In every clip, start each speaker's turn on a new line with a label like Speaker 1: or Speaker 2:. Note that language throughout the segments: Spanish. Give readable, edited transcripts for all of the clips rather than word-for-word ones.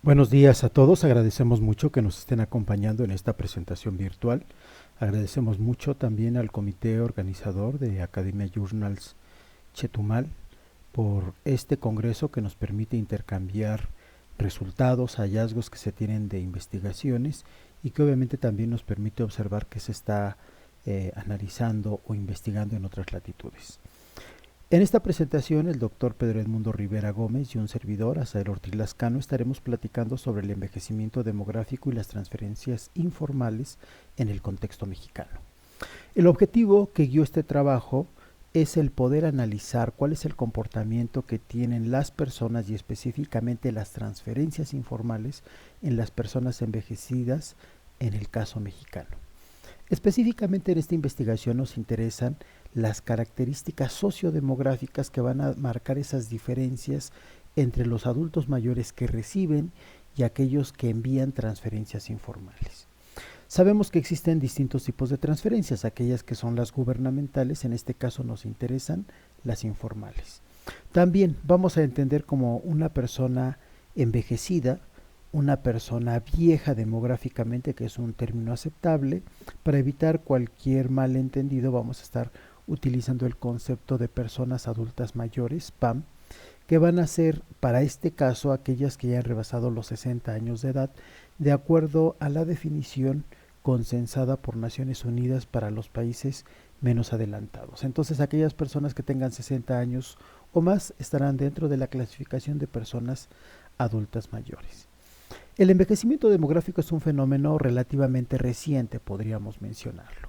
Speaker 1: Buenos días a todos, agradecemos mucho que nos estén acompañando en esta presentación virtual. Agradecemos mucho también al comité organizador de Academia Journals Chetumal por este congreso que nos permite intercambiar resultados, hallazgos que se tienen de investigaciones y que obviamente también nos permite observar qué se está analizando o investigando en otras latitudes. En esta presentación, el doctor Pedro Edmundo Rivera Gómez y un servidor, Asael Ortiz Lascano, estaremos platicando sobre el envejecimiento demográfico y las transferencias informales en el contexto mexicano. El objetivo que guió este trabajo es el poder analizar cuál es el comportamiento que tienen las personas y específicamente las transferencias informales en las personas envejecidas en el caso mexicano. Específicamente en esta investigación nos interesan las características sociodemográficas que van a marcar esas diferencias entre los adultos mayores que reciben y aquellos que envían transferencias informales. Sabemos que existen distintos tipos de transferencias, aquellas que son las gubernamentales, en este caso nos interesan las informales. También vamos a entender como una persona envejecida, una persona vieja demográficamente, que es un término aceptable. Para evitar cualquier malentendido vamos a estar utilizando el concepto de personas adultas mayores, PAM, que van a ser para este caso aquellas que ya han rebasado los 60 años de edad, de acuerdo a la definición consensada por Naciones Unidas para los países menos adelantados. Entonces, aquellas personas que tengan 60 años o más estarán dentro de la clasificación de personas adultas mayores. El envejecimiento demográfico es un fenómeno relativamente reciente, podríamos mencionarlo.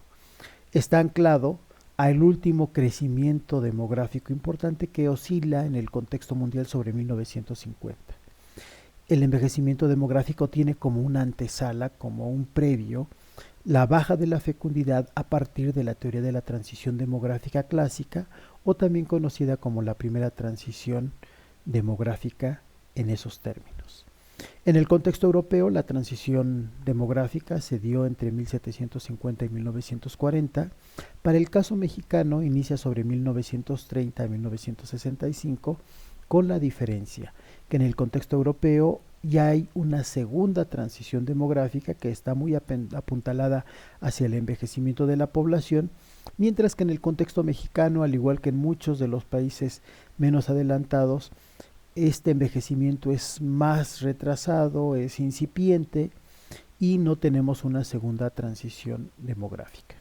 Speaker 1: Está anclado al último crecimiento demográfico importante que oscila en el contexto mundial sobre 1950. El envejecimiento demográfico tiene como una antesala, como un previo, la baja de la fecundidad a partir de la teoría de la transición demográfica clásica, o también conocida como la primera transición demográfica en esos términos. En el contexto europeo, la transición demográfica se dio entre 1750 y 1940. Para el caso mexicano, inicia sobre 1930 y 1965, con la diferencia que en el contexto europeo ya hay una segunda transición demográfica que está muy apuntalada hacia el envejecimiento de la población, mientras que en el contexto mexicano, al igual que en muchos de los países menos adelantados, este envejecimiento es más retrasado, es incipiente y no tenemos una segunda transición demográfica.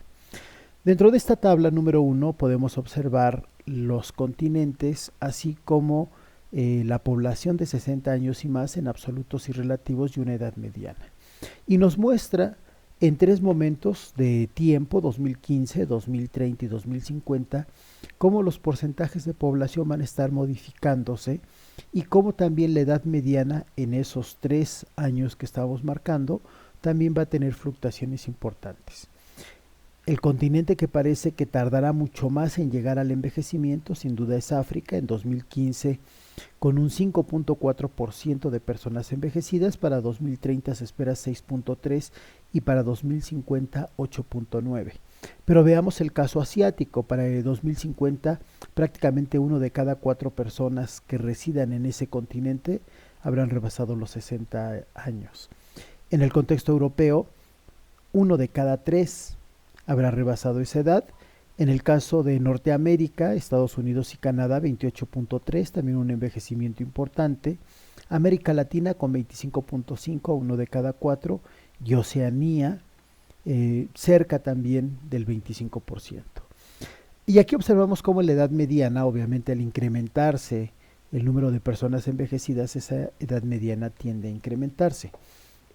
Speaker 1: Dentro de esta tabla número 1 podemos observar los continentes, así como la población de 60 años y más en absolutos y relativos y una edad mediana. Y nos muestra en tres momentos de tiempo, 2015, 2030 y 2050, cómo los porcentajes de población van a estar modificándose y cómo también la edad mediana en esos 3 años que estamos marcando también va a tener fluctuaciones importantes. El continente que parece que tardará mucho más en llegar al envejecimiento, sin duda, es África. En 2015, con un 5.4% de personas envejecidas, para 2030 se espera 6.3% y para 2050 8.9%. Pero veamos el caso asiático. Para el 2050, prácticamente 1 de cada 4 personas que residan en ese continente habrán rebasado los 60 años. En el contexto europeo, 1 de cada 3 habrá rebasado esa edad. En el caso de Norteamérica, Estados Unidos y Canadá, 28.3, también un envejecimiento importante. América Latina con 25.5, 1 de cada 4, y Oceanía cerca también del 25%. Y aquí observamos cómo la edad mediana, obviamente al incrementarse el número de personas envejecidas, esa edad mediana tiende a incrementarse.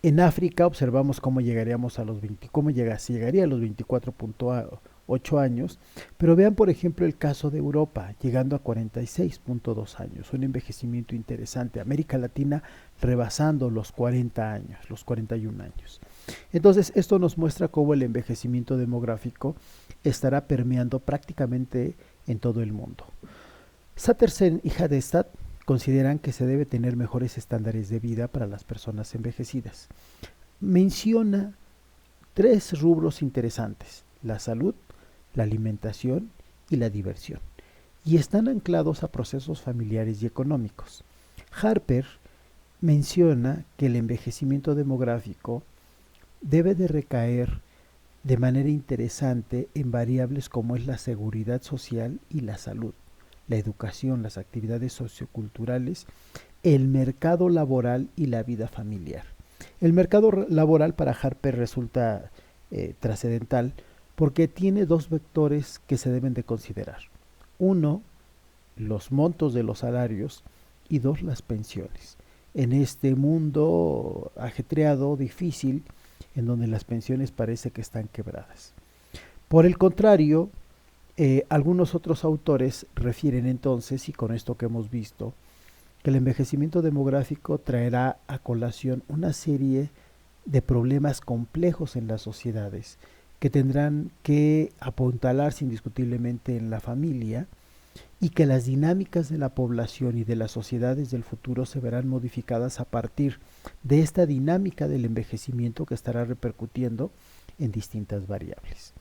Speaker 1: En África observamos cómo llegaríamos a los 20, se llegaría a los 24.8 años, pero vean por ejemplo el caso de Europa, llegando a 46.2 años, un envejecimiento interesante. América Latina rebasando los 40 años, los 41 años. Entonces, esto nos muestra cómo el envejecimiento demográfico estará permeando prácticamente en todo el mundo. Sattersen y Hadestad consideran que se debe tener mejores estándares de vida para las personas envejecidas. Menciona 3 rubros interesantes: la salud, la alimentación y la diversión, y están anclados a procesos familiares y económicos. Harper menciona que el envejecimiento demográfico debe de recaer de manera interesante en variables como es la seguridad social y la salud, la educación, las actividades socioculturales, el mercado laboral y la vida familiar. El mercado laboral para Harper resulta trascendental porque tiene dos vectores que se deben de considerar. Uno, los montos de los salarios y dos, las pensiones. En este mundo ajetreado, difícil, en donde las pensiones parece que están quebradas. Por el contrario, algunos otros autores refieren entonces, y con esto que hemos visto, que el envejecimiento demográfico traerá a colación una serie de problemas complejos en las sociedades que tendrán que apuntalarse indiscutiblemente en la familia y que las dinámicas de la población y de las sociedades del futuro se verán modificadas a partir de esta dinámica del envejecimiento que estará repercutiendo en distintas variables.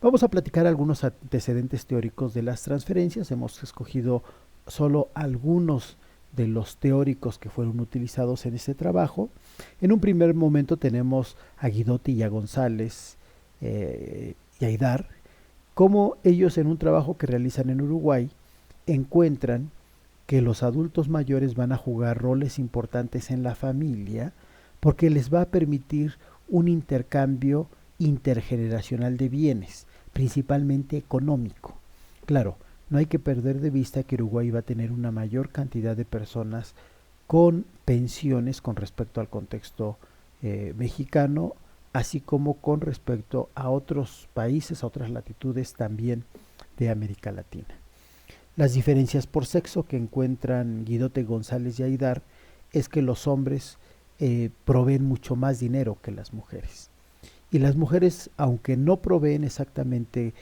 Speaker 1: Vamos a platicar algunos antecedentes teóricos de las transferencias. Hemos escogido solo algunos de los teóricos que fueron utilizados en este trabajo. En un primer momento tenemos a Guidotti y a González y a Aidar, como ellos en un trabajo que realizan en Uruguay encuentran que los adultos mayores van a jugar roles importantes en la familia porque les va a permitir un intercambio intergeneracional de bienes, principalmente económico. Claro, no hay que perder de vista que Uruguay va a tener una mayor cantidad de personas con pensiones con respecto al contexto mexicano, así como con respecto a otros países, a otras latitudes también de América Latina. Las diferencias por sexo que encuentran Guidotti, González y Aidar es que los hombres proveen mucho más dinero que las mujeres. Y las mujeres, aunque no proveen exactamente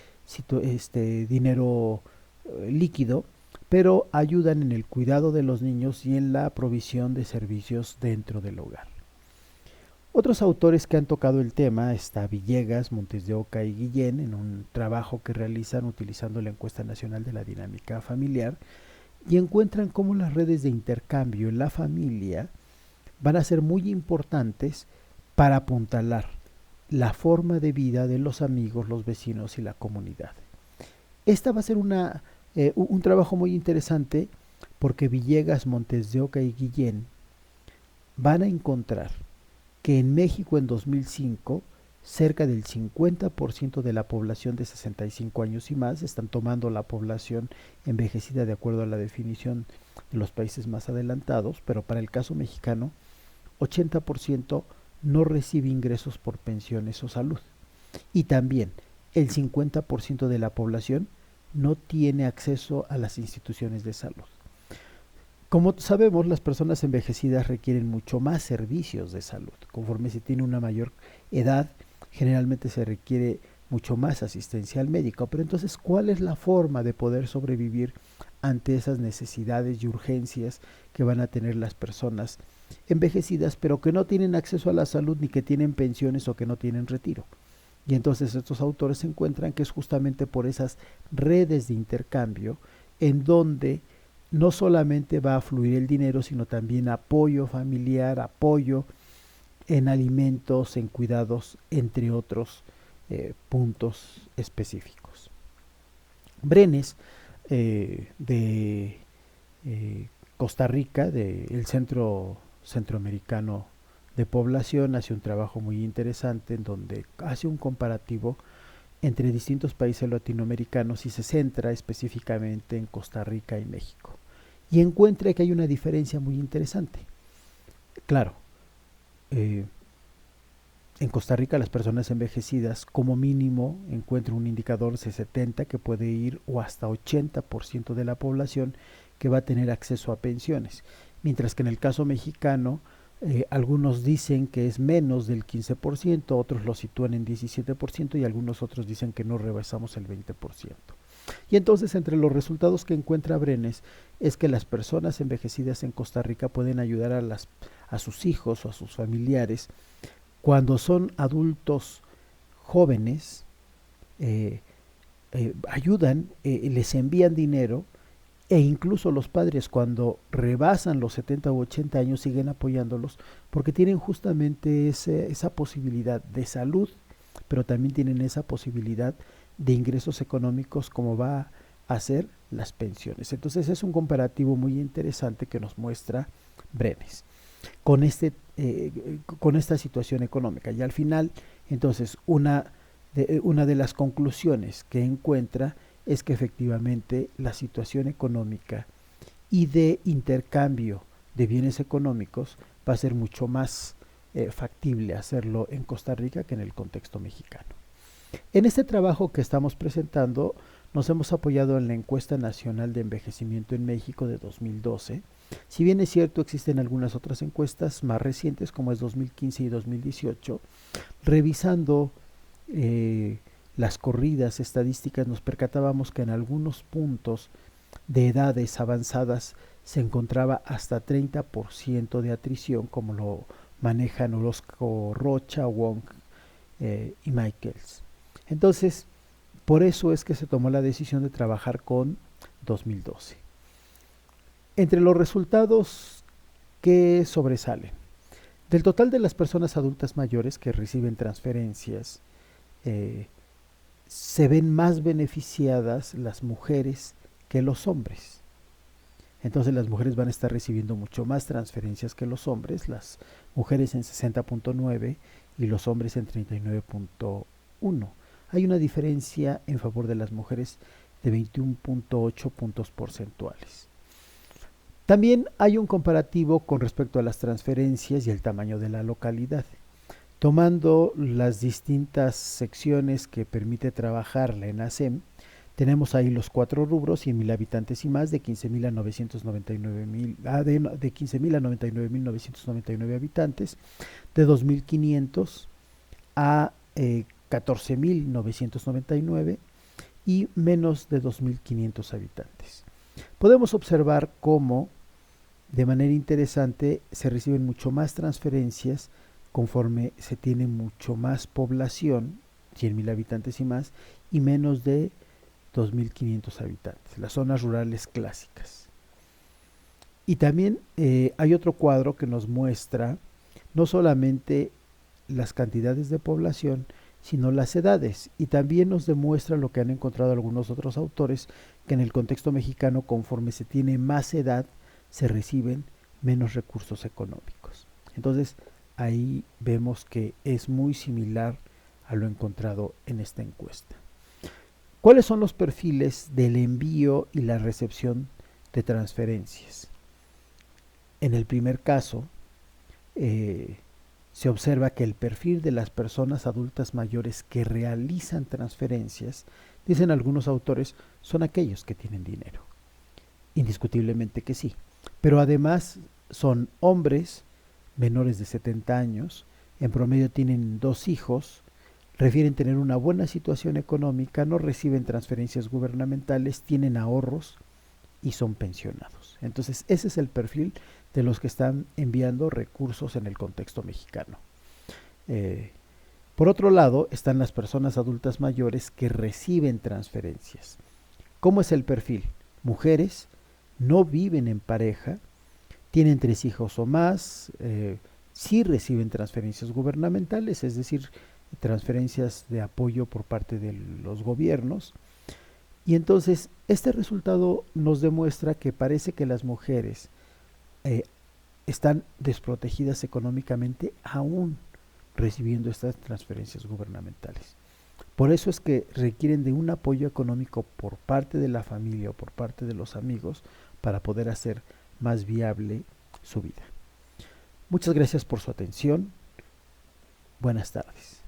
Speaker 1: dinero líquido, pero ayudan en el cuidado de los niños y en la provisión de servicios dentro del hogar. Otros autores que han tocado el tema está Villegas, Montes de Oca y Guillén en un trabajo que realizan utilizando la encuesta nacional de la dinámica familiar y encuentran cómo las redes de intercambio en la familia van a ser muy importantes para apuntalar la forma de vida de los amigos, los vecinos y la comunidad. Esta va a ser un trabajo muy interesante porque Villegas, Montes de Oca y Guillén van a encontrar que en México en 2005 cerca del 50% de la población de 65 años y más, están tomando la población envejecida de acuerdo a la definición de los países más adelantados, pero para el caso mexicano, 80% no recibe ingresos por pensiones o salud. Y también el 50% de la población no tiene acceso a las instituciones de salud. Como sabemos, las personas envejecidas requieren mucho más servicios de salud. Conforme se tiene una mayor edad, generalmente se requiere mucho más asistencia al médico. Pero entonces, ¿cuál es la forma de poder sobrevivir ante esas necesidades y urgencias que van a tener las personas envejecidas, pero que no tienen acceso a la salud, ni que tienen pensiones o que no tienen retiro? Y entonces estos autores encuentran que es justamente por esas redes de intercambio en donde no solamente va a fluir el dinero, sino también apoyo familiar, apoyo en alimentos, en cuidados, entre otros puntos específicos. Brenes, de Costa Rica, del Centro Centroamericano de Población, hace un trabajo muy interesante en donde hace un comparativo entre distintos países latinoamericanos y se centra específicamente en Costa Rica y México. Y encuentra que hay una diferencia muy interesante. Claro, en Costa Rica las personas envejecidas como mínimo encuentran un indicador de 70 que puede ir o hasta 80% de la población que va a tener acceso a pensiones, mientras que en el caso mexicano algunos dicen que es menos del 15%, otros lo sitúan en 17% y algunos otros dicen que no rebasamos el 20%. Y entonces entre los resultados que encuentra Brenes es que las personas envejecidas en Costa Rica pueden ayudar a sus hijos o a sus familiares cuando son adultos jóvenes, ayudan, les envían dinero E incluso los padres cuando rebasan los 70 u 80 años siguen apoyándolos porque tienen justamente esa posibilidad de salud, pero también tienen esa posibilidad de ingresos económicos como va a ser las pensiones. Entonces es un comparativo muy interesante que nos muestra Brenes con, con esta situación económica. Y al final, entonces, una de las conclusiones que encuentra es que efectivamente la situación económica y de intercambio de bienes económicos va a ser mucho más factible hacerlo en Costa Rica que en el contexto mexicano. En este trabajo que estamos presentando nos hemos apoyado en la Encuesta Nacional de Envejecimiento en México de 2012. Si bien es cierto, existen algunas otras encuestas más recientes como es 2015 y 2018. Revisando las corridas estadísticas nos percatábamos que en algunos puntos de edades avanzadas se encontraba hasta 30% de atrición, como lo manejan Orozco Rocha, Wong y Michaels. Entonces, por eso es que se tomó la decisión de trabajar con 2012. Entre los resultados que sobresalen, del total de las personas adultas mayores que reciben transferencias, se ven más beneficiadas las mujeres que los hombres. Entonces las mujeres van a estar recibiendo mucho más transferencias que los hombres, las mujeres en 60.9 y los hombres en 39.1. Hay una diferencia en favor de las mujeres de 21.8 puntos porcentuales. También hay un comparativo con respecto a las transferencias y el tamaño de la localidad. Tomando las distintas secciones que permite trabajar la ENASEM, tenemos ahí los 4 rubros, 100,000 habitantes y más, de 15,000 a 999,000, de 15,000 a 99,999 habitantes, de 2,500 a 14,999 y menos de 2,500 habitantes. Podemos observar cómo de manera interesante se reciben mucho más transferencias conforme se tiene mucho más población, 100,000 habitantes y más, y menos de 2,500 habitantes, las zonas rurales clásicas. Y también hay otro cuadro que nos muestra no solamente las cantidades de población, sino las edades, y también nos demuestra lo que han encontrado algunos otros autores, que en el contexto mexicano, conforme se tiene más edad, se reciben menos recursos económicos. Entonces, ahí vemos que es muy similar a lo encontrado en esta encuesta. ¿Cuáles son los perfiles del envío y la recepción de transferencias? En el primer caso, se observa que el perfil de las personas adultas mayores que realizan transferencias, dicen algunos autores, son aquellos que tienen dinero. Indiscutiblemente que sí. Pero además son hombres menores de 70 años, en promedio tienen 2 hijos, refieren tener una buena situación económica, no reciben transferencias gubernamentales, tienen ahorros y son pensionados. Entonces ese es el perfil de los que están enviando recursos en el contexto mexicano. Por otro lado están las personas adultas mayores que reciben transferencias. ¿Cómo es el perfil? Mujeres, no viven en pareja, tienen 3 hijos o más, sí reciben transferencias gubernamentales, es decir, transferencias de apoyo por parte de los gobiernos. Y entonces este resultado nos demuestra que parece que las mujeres están desprotegidas económicamente aún recibiendo estas transferencias gubernamentales. Por eso es que requieren de un apoyo económico por parte de la familia o por parte de los amigos para poder hacer más viable su vida. Muchas gracias por su atención. Buenas tardes.